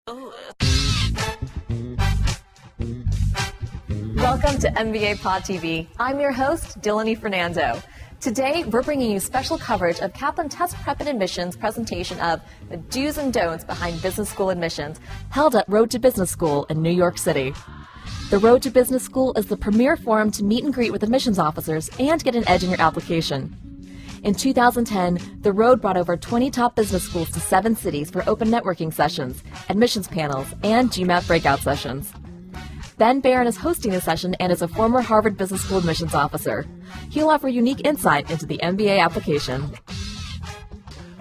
Welcome to MBA Pod TV. I'm your host, Dilany Fernando. Today, we're bringing you special coverage of Kaplan Test Prep and Admissions presentation of the do's and don'ts behind business school admissions, held at Road to Business School in New York City. The Road to Business School is the premier forum to meet and greet with admissions officers and get an edge in your application. In 2010, The Road brought over 20 top business schools to 7 cities for open networking sessions, admissions panels, and GMAT breakout sessions. Ben Barron is hosting the session and is a former Harvard Business School admissions officer. He'll offer unique insight into the MBA application.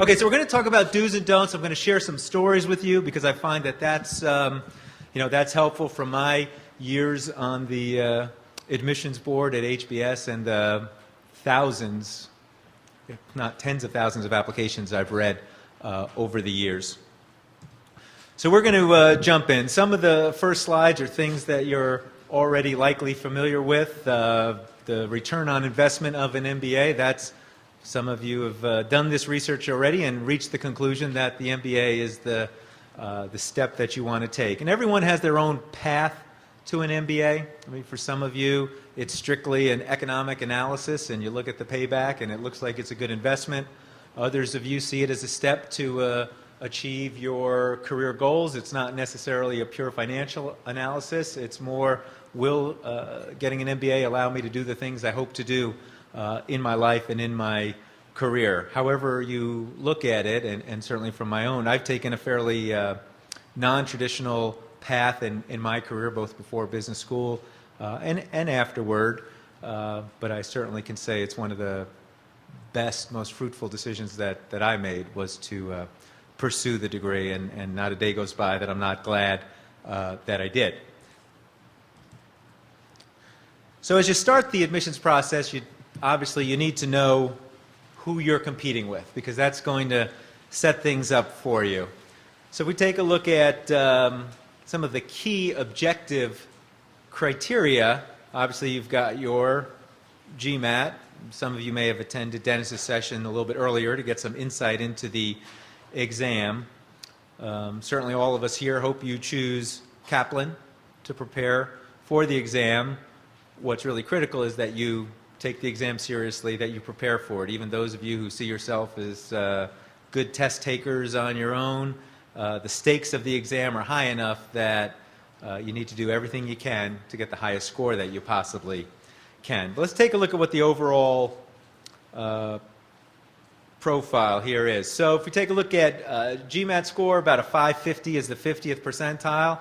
Okay, so we're going to talk about do's and don'ts. I'm going to share some stories with you because I find that that's helpful from my years on the admissions board at HBS and the thousands, if not tens of thousands of applications I've read over the years. So we're going to jump in. Some of the first slides are things that you're already likely familiar with. The return on investment of an MBA, some of you have done this research already and reached the conclusion that the MBA is the step that you want to take. And everyone has their own path to an MBA. I mean, for some of you, it's strictly an economic analysis, and you look at the payback, and it looks like it's a good investment. Others of you see it as a step to achieve your career goals. It's not necessarily a pure financial analysis. It's more, will getting an MBA allow me to do the things I hope to do in my life and in my career? However you look at it, and certainly from my own, I've taken a fairly non-traditional path in my career, both before business school and afterward, but I certainly can say it's one of the best, most fruitful decisions that I made was to pursue the degree, and not a day goes by that I'm not glad that I did. So as you start the admissions process, obviously you need to know who you're competing with, because that's going to set things up for you. So if we take a look at some of the key objective criteria, obviously you've got your GMAT. Some of you may have attended Dennis's session a little bit earlier to get some insight into the exam. Certainly all of us here hope you choose Kaplan to prepare for the exam. What's really critical is that you take the exam seriously, that you prepare for it. Even those of you who see yourself as good test takers on your own, the stakes of the exam are high enough that you need to do everything you can to get the highest score that you possibly can. But let's take a look at what the overall profile here is. So if we take a look at GMAT score, about a 550 is the 50th percentile.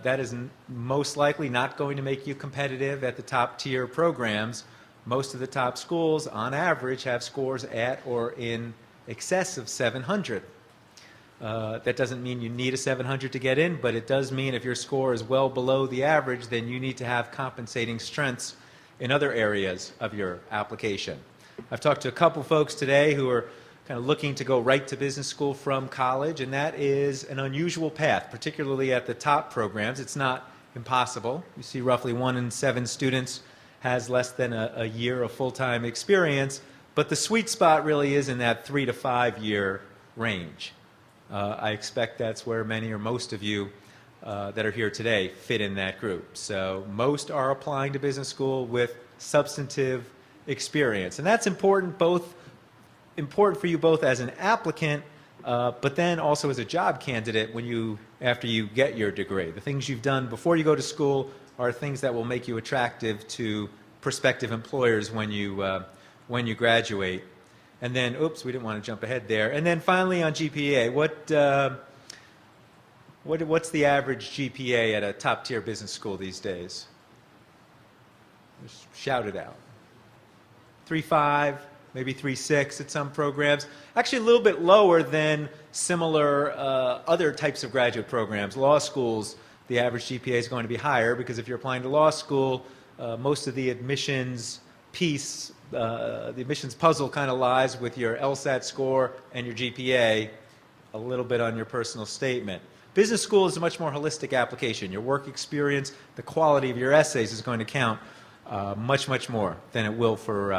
That is most likely not going to make you competitive at the top tier programs. Most of the top schools, on average, have scores at or in excess of 700. That doesn't mean you need a 700 to get in, but it does mean if your score is well below the average, then you need to have compensating strengths in other areas of your application. I've talked to a couple folks today who are kind of looking to go right to business school from college, and that is an unusual path, particularly at the top programs. It's not impossible. You see roughly 1 in 7 students has less than a year of full-time experience, but the sweet spot really is in that 3 to 5 year range. I expect that's where many or most of you that are here today fit in that group. So most are applying to business school with substantive experience, and that's important for you both as an applicant, but then also as a job candidate after you get your degree. The things you've done before you go to school are things that will make you attractive to prospective employers when you graduate. And then, oops, we didn't want to jump ahead there. And then finally on GPA, what's the average GPA at a top-tier business school these days? Just shout it out. 3.5, maybe 3.6 at some programs. Actually a little bit lower than similar other types of graduate programs. Law schools, the average GPA is going to be higher because if you're applying to law school, most of the admissions piece, the admissions puzzle kind of lies with your LSAT score and your GPA, a little bit on your personal statement. Business school is a much more holistic application. Your work experience, the quality of your essays is going to count much, much more than it will for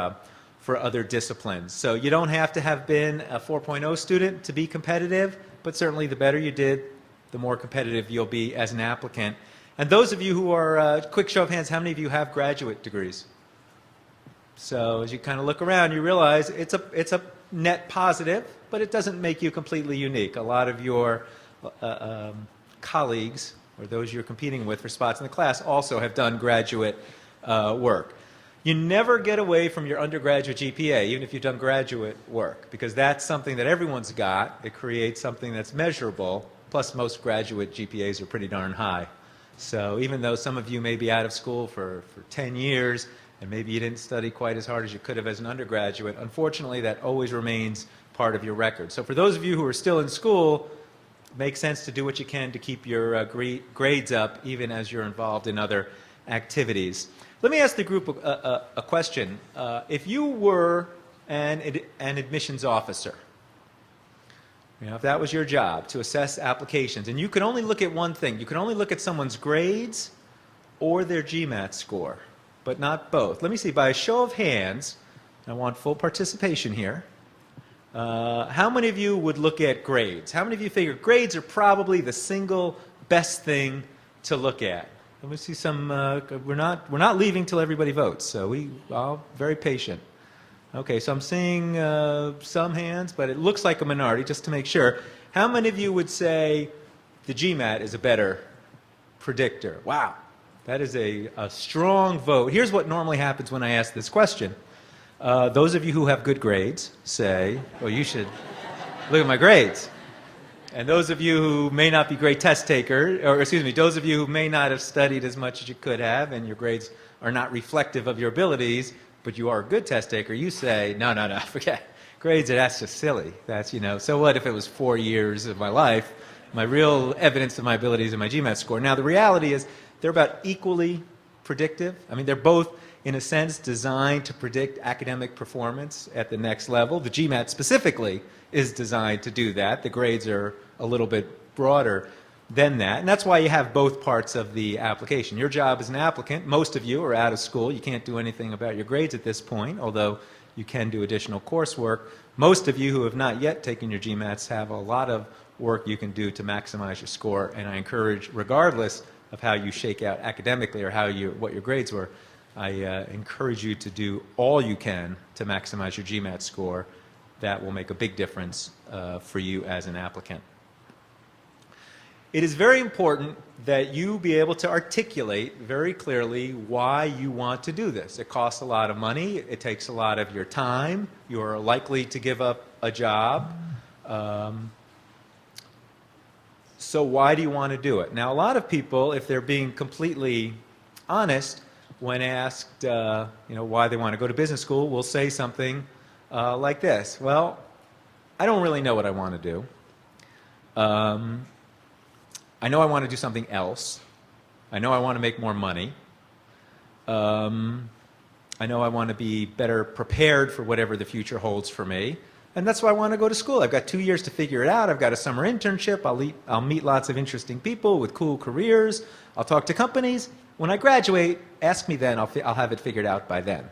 other disciplines. So you don't have to have been a 4.0 student to be competitive, but certainly the better you did the more competitive you'll be as an applicant. And those of you who are, quick show of hands, how many of you have graduate degrees? So as you kind of look around, you realize it's a net positive, but it doesn't make you completely unique. A lot of your colleagues, or those you're competing with for spots in the class, also have done graduate work. You never get away from your undergraduate GPA, even if you've done graduate work, because that's something that everyone's got. It creates something that's measurable, plus most graduate GPAs are pretty darn high. So even though some of you may be out of school for 10 years, and maybe you didn't study quite as hard as you could have as an undergraduate, unfortunately that always remains part of your record. So for those of you who are still in school, it makes sense to do what you can to keep your grades up, even as you're involved in other activities. Let me ask the group a question. If you were an admissions officer, if that was your job, to assess applications, and you could only look at one thing, you could only look at someone's grades or their GMAT score, but not both. Let me see, by a show of hands, I want full participation here, how many of you would look at grades? How many of you figure grades are probably the single best thing to look at? Let me see some, we're not leaving till everybody votes, so we're all very patient. Okay, so I'm seeing some hands, but it looks like a minority, just to make sure. How many of you would say the GMAT is a better predictor? Wow, that is a strong vote. Here's what normally happens when I ask this question. Those of you who have good grades say, well, you should look at my grades. And those of you who may not be great test takers, or excuse me, those of you who may not have studied as much as you could have, and your grades are not reflective of your abilities, but you are a good test taker, you say, no, forget grades, that's just silly. That's, so what if it was 4 years of my life, my real evidence of my abilities and my GMAT score. Now, the reality is they're about equally predictive. I mean, they're both, in a sense, designed to predict academic performance at the next level. The GMAT specifically is designed to do that. The grades are a little bit broader than that. And that's why you have both parts of the application. Your job as an applicant, most of you are out of school. You can't do anything about your grades at this point, although you can do additional coursework. Most of you who have not yet taken your GMATs have a lot of work you can do to maximize your score. And I encourage, regardless of how you shake out academically or what your grades were, I encourage you to do all you can to maximize your GMAT score. That will make a big difference for you as an applicant. It is very important that you be able to articulate very clearly why you want to do this. It costs a lot of money. It takes a lot of your time. You're likely to give up a job. So why do you want to do it? Now, a lot of people, if they're being completely honest, when asked why they want to go to business school, will say something like this. Well, I don't really know what I want to do. I know I want to do something else. I know I want to make more money. I know I want to be better prepared for whatever the future holds for me. And that's why I want to go to school. I've got 2 years to figure it out. I've got a summer internship. I'll meet lots of interesting people with cool careers. I'll talk to companies. When I graduate, ask me then. I'll have it figured out by then.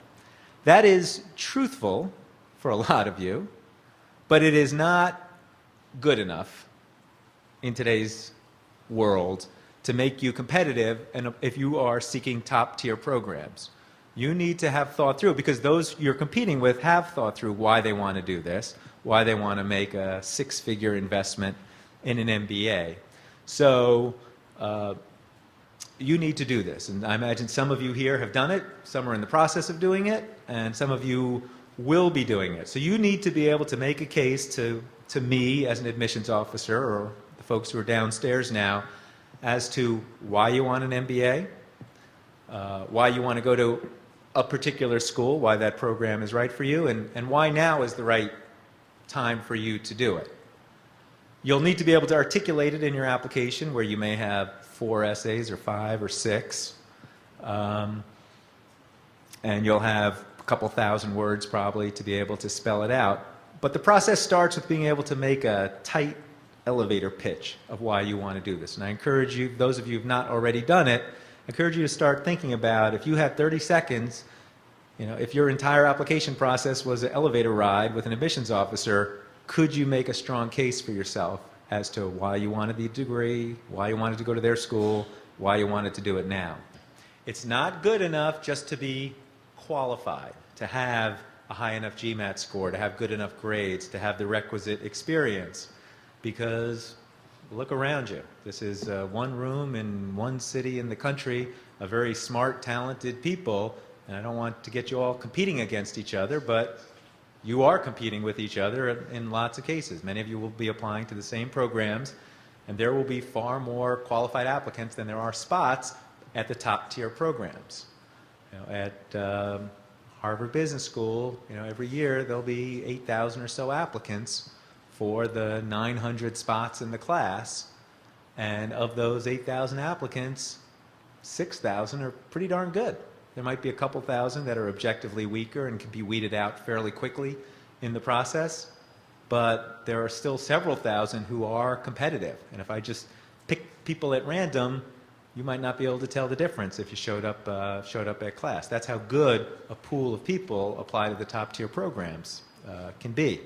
That is truthful for a lot of you, but it is not good enough in today's world to make you competitive, and if you are seeking top-tier programs. You need to have thought through, because those you're competing with have thought through why they want to do this, why they want to make a six-figure investment in an MBA. So you need to do this, and I imagine some of you here have done it, some are in the process of doing it, and some of you will be doing it. So you need to be able to make a case to me as an admissions officer, or the folks who are downstairs now, as to why you want an MBA, why you want to go to a particular school, why that program is right for you, and why now is the right time for you to do it. You'll need to be able to articulate it in your application, where you may have 4 essays or 5 or 6, and you'll have a couple thousand words probably to be able to spell it out. But the process starts with being able to make a tight elevator pitch of why you want to do this. And I encourage you, those of you who have not already done it, I encourage you to start thinking about, if you had 30 seconds, if your entire application process was an elevator ride with an admissions officer, could you make a strong case for yourself as to why you wanted the degree, why you wanted to go to their school, why you wanted to do it now. It's not good enough just to be qualified, to have a high enough GMAT score, to have good enough grades, to have the requisite experience, because look around you. This is one room in one city in the country of very smart, talented people, and I don't want to get you all competing against each other, but you are competing with each other in lots of cases. Many of you will be applying to the same programs, and there will be far more qualified applicants than there are spots at the top tier programs. You know, at Harvard Business School, every year there'll be 8,000 or so applicants for the 900 spots in the class, and of those 8,000 applicants, 6,000 are pretty darn good. There might be a couple thousand that are objectively weaker and can be weeded out fairly quickly in the process, but there are still several thousand who are competitive. And if I just pick people at random, you might not be able to tell the difference if you showed up at class. That's how good a pool of people apply to the top tier programs can be.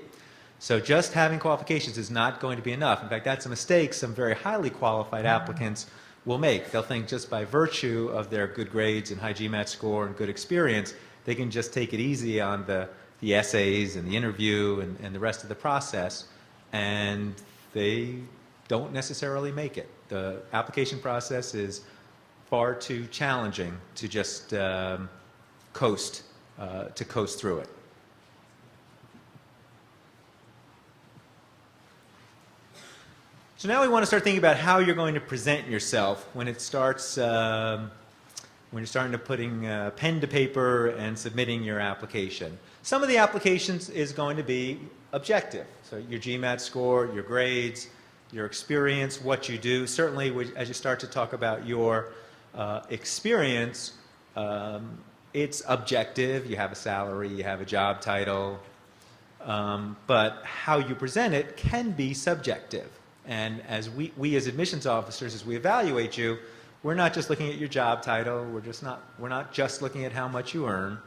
So just having qualifications is not going to be enough. In fact, that's a mistake some very highly qualified applicants will make. They'll think just by virtue of their good grades and high GMAT score and good experience, they can just take it easy on the essays and the interview and the rest of the process, and they don't necessarily make it. The application process is far too challenging to just coast through it. So now we want to start thinking about how you're going to present yourself when it starts, when you're starting to putting pen to paper and submitting your application. Some of the applications is going to be objective. So your GMAT score, your grades, your experience, what you do. Certainly as you start to talk about your experience, it's objective. You have a salary, you have a job title, but how you present it can be subjective. And as we as admissions officers, as we evaluate you, we're not just looking at your job title. We're not just looking at how much you earn.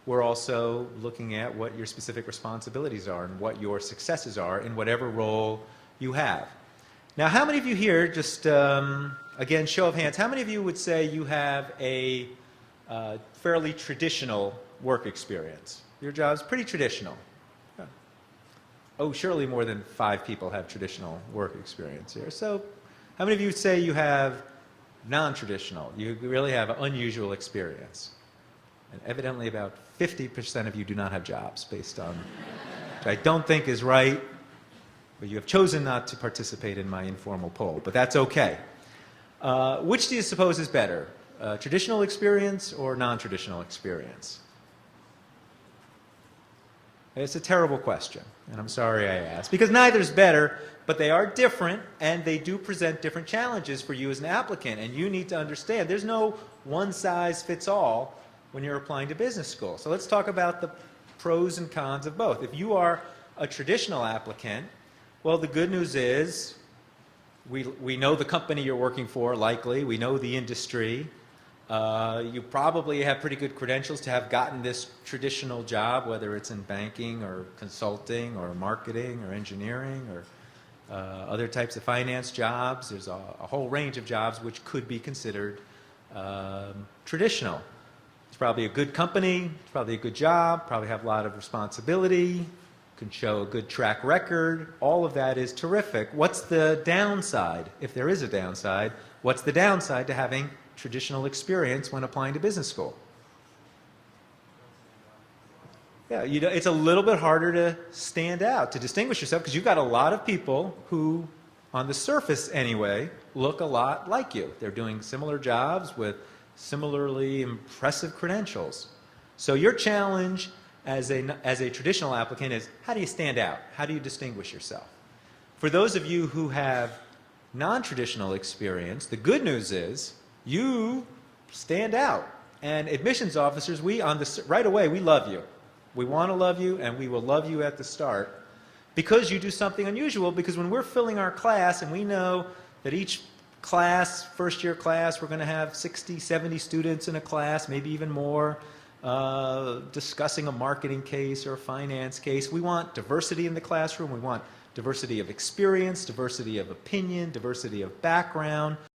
We're also looking at what your specific responsibilities are and what your successes are in whatever role you have. Now, how many of you here, just again, show of hands, how many of you would say you have a fairly traditional work experience? Your job's pretty traditional. Oh, surely more than 5 people have traditional work experience here. So how many of you would say you have non-traditional? You really have unusual experience. And evidently about 50% of you do not have jobs based on, which I don't think is right, but you have chosen not to participate in my informal poll, but that's okay. Which do you suppose is better, traditional experience or non-traditional experience? It's a terrible question, and I'm sorry I asked, because neither is better, but they are different, and they do present different challenges for you as an applicant, and you need to understand there's no one-size-fits-all when you're applying to business school. So let's talk about the pros and cons of both. If you are a traditional applicant, well, the good news is we know the company you're working for, likely. We know the industry. You probably have pretty good credentials to have gotten this traditional job, whether it's in banking or consulting or marketing or engineering or other types of finance jobs. There's a whole range of jobs which could be considered traditional. It's probably a good company, it's probably a good job, probably have a lot of responsibility, can show a good track record. All of that is terrific. What's the downside? If there is a downside, what's the downside to having traditional experience when applying to business school? Yeah, it's a little bit harder to stand out, to distinguish yourself, because you've got a lot of people who, on the surface anyway, look a lot like you. They're doing similar jobs with similarly impressive credentials. So your challenge as a traditional applicant is, how do you stand out? How do you distinguish yourself? For those of you who have non-traditional experience, the good news is you stand out. And admissions officers, right away, we love you. We want to love you, and we will love you at the start because you do something unusual. Because when we're filling our class, and we know that each class, first-year class, we're going to have 60, 70 students in a class, maybe even more, discussing a marketing case or a finance case. We want diversity in the classroom. We want diversity of experience, diversity of opinion, diversity of background.